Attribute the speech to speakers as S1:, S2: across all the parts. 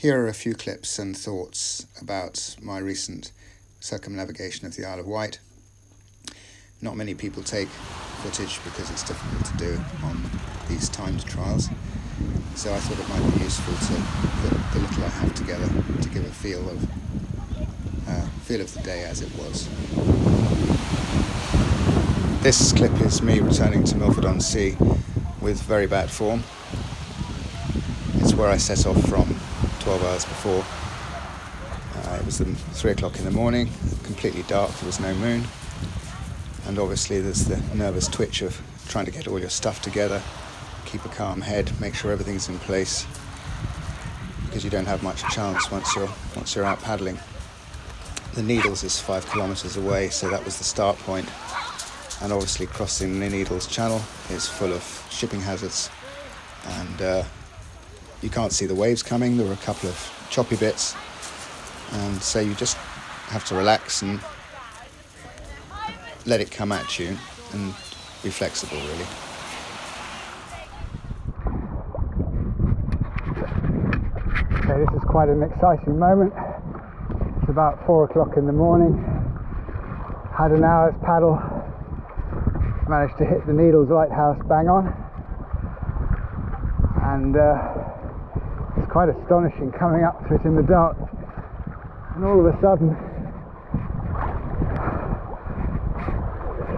S1: Here are a few clips and thoughts about my recent circumnavigation of the Isle of Wight. Not many people take footage because it's difficult to do on these timed trials, so I thought it might be useful to put the little I have together to give a feel of the day as it was. This clip is me returning to Milford-on-Sea with very bad form. It's where I set off from 12 hours before. It was 3 o'clock in the morning, completely dark, there was no moon, and obviously there's the nervous twitch of trying to get all your stuff together, keep a calm head, make sure everything's in place, because you don't have much chance once you're out paddling. The Needles is 5 kilometres away, so that was the start point, and obviously crossing the Needles Channel is full of shipping hazards, and you can't see the waves coming. There were a couple of choppy bits, and so you just have to relax and let it come at you and be flexible, really.
S2: Okay, this is quite an exciting moment. It's about 4 o'clock in the morning. Had an hour's paddle. Managed to hit the Needles lighthouse bang on. And it's quite astonishing coming up to it in the dark. And all of a sudden,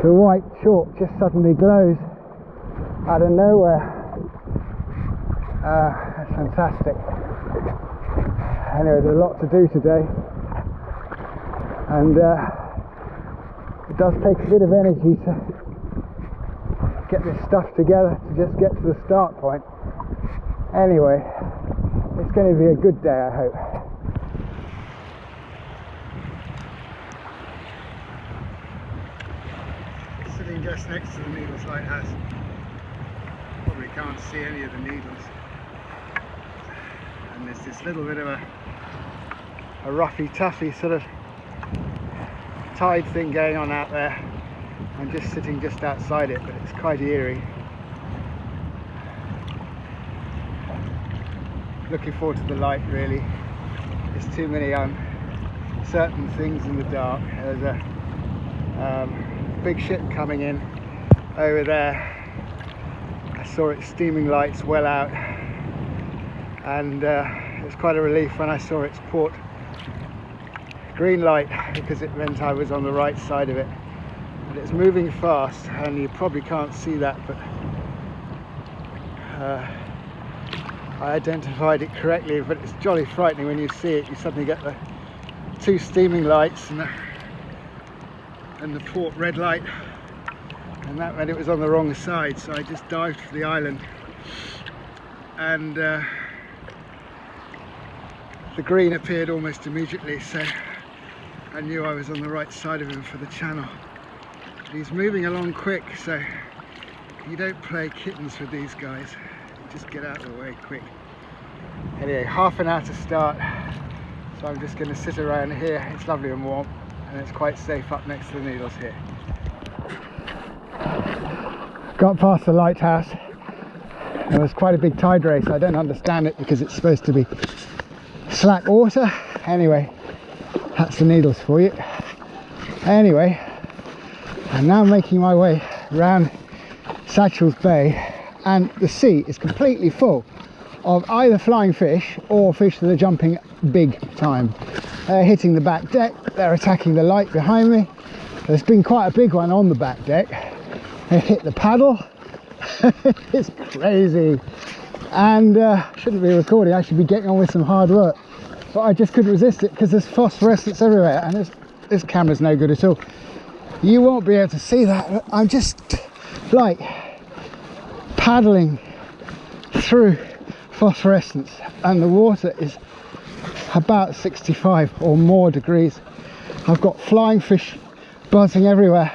S2: the white chalk just suddenly glows out of nowhere. That's fantastic. Anyway, there's a lot to do today. And it does take a bit of energy to get this stuff together to just get to the start point. Anyway, it's going to be a good day, I hope. Sitting just next to the Needles lighthouse. Probably can't see any of the needles. And there's this little bit of a roughy-toughy sort of tide thing going on out there. I'm just sitting just outside it, but it's quite eerie. Looking forward to the light, really. There's too many uncertain things in the dark. There's a big ship coming in over there. I saw its steaming lights well out, and it was quite a relief when I saw its port green light, because it meant I was on the right side of it. But it's moving fast, and you probably can't see that, but I identified it correctly. But it's jolly frightening when you see it. You suddenly get the 2 steaming lights and the port red light, and that meant it was on the wrong side, so I just dived for the island, and the green appeared almost immediately, so I knew I was on the right side of him for the channel. But he's moving along quick, so you don't play kittens with these guys. You just get out of the way quick. Anyway, half an hour to start, so I'm just going to sit around here. It's lovely and warm, and it's quite safe up next to the Needles here. Got past the lighthouse. There was quite a big tide race. I don't understand it because it's supposed to be slack water. Anyway, that's the Needles for you. Anyway, I'm now making my way around Satchel's Bay, and the sea is completely full of either flying fish or fish that are jumping big time. They're hitting the back deck, they're attacking the light behind me. There's been quite a big one on the back deck. They hit the paddle. It's crazy. And shouldn't be recording, I should be getting on with some hard work. But I just couldn't resist it because there's phosphorescence everywhere, and this camera's no good at all. You won't be able to see that. I'm just like paddling through phosphorescence, and the water is about 65 or more degrees. I've got flying fish buzzing everywhere,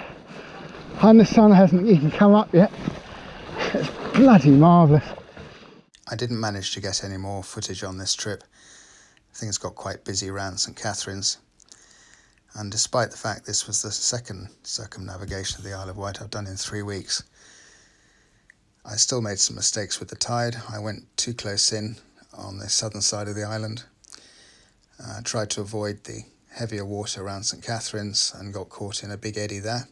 S2: and the sun hasn't even come up yet. It's bloody marvellous.
S1: I didn't manage to get any more footage on this trip. Things got quite busy around St Catherine's, and despite the fact this was the second circumnavigation of the Isle of Wight I've done in 3 weeks, I still made some mistakes with the tide. I went too close in on the southern side of the island, Tried to avoid the heavier water around St Catherine's and got caught in a big eddy there.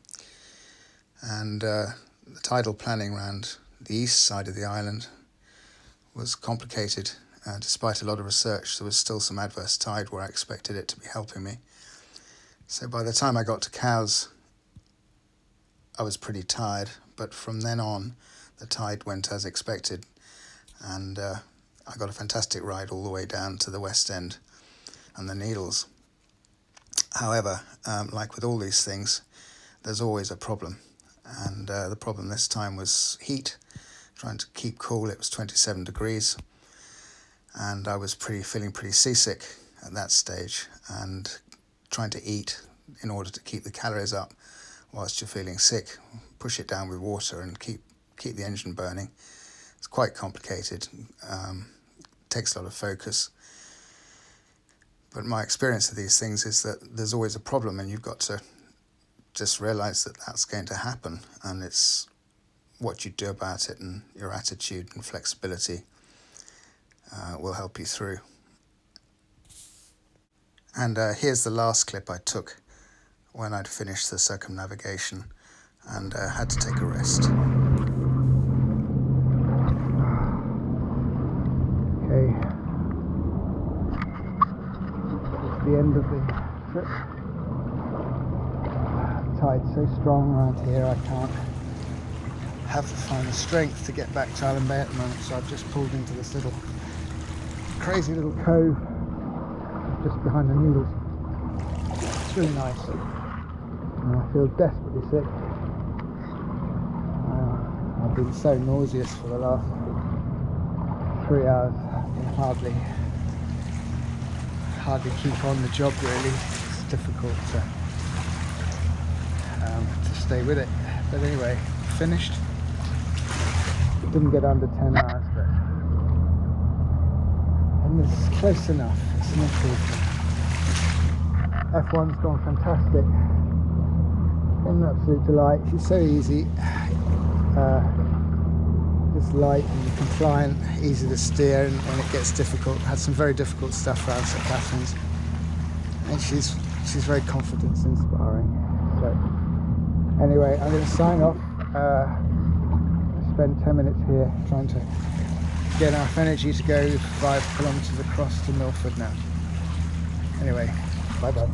S1: And the tidal planning around the east side of the island was complicated. Despite a lot of research, there was still some adverse tide where I expected it to be helping me. So by the time I got to Cowes, I was pretty tired, but from then on, the tide went as expected, and I got a fantastic ride all the way down to the West End and the Needles. However, like with all these things, there's always a problem, and the problem this time was heat. Trying to keep cool, it was 27 degrees, and I was feeling pretty seasick at that stage, and trying to eat in order to keep the calories up whilst you're feeling sick, push it down with water and keep the engine burning. It's quite complicated, takes a lot of focus. But my experience of these things is that there's always a problem, and you've got to just realise that that's going to happen, and it's what you do about it and your attitude and flexibility will help you through. And here's the last clip I took when I'd finished the circumnavigation and had to take a rest.
S2: Okay, it's the end of the trip. The tide's so strong around here, I can't find the strength to get back to Island Bay at the moment, so I've just pulled into this little crazy little cove just behind the Needles. It's really nice, and I feel desperately sick. I've been so nauseous for the last 3 hours. I can hardly keep on the job, really. It's difficult to stay with it. But anyway, finished. Didn't get under 10 hours, but and it's close enough. It's an improvement. F1's gone fantastic. An absolute delight. She's so easy. Just light and compliant, easy to steer, and when it gets difficult, had some very difficult stuff around St Catherine's, and she's very confidence inspiring. So anyway, I'm going to sign off. Spend 10 minutes here trying to get enough energy to go 5 kilometres across to Milford now. Anyway, bye bye.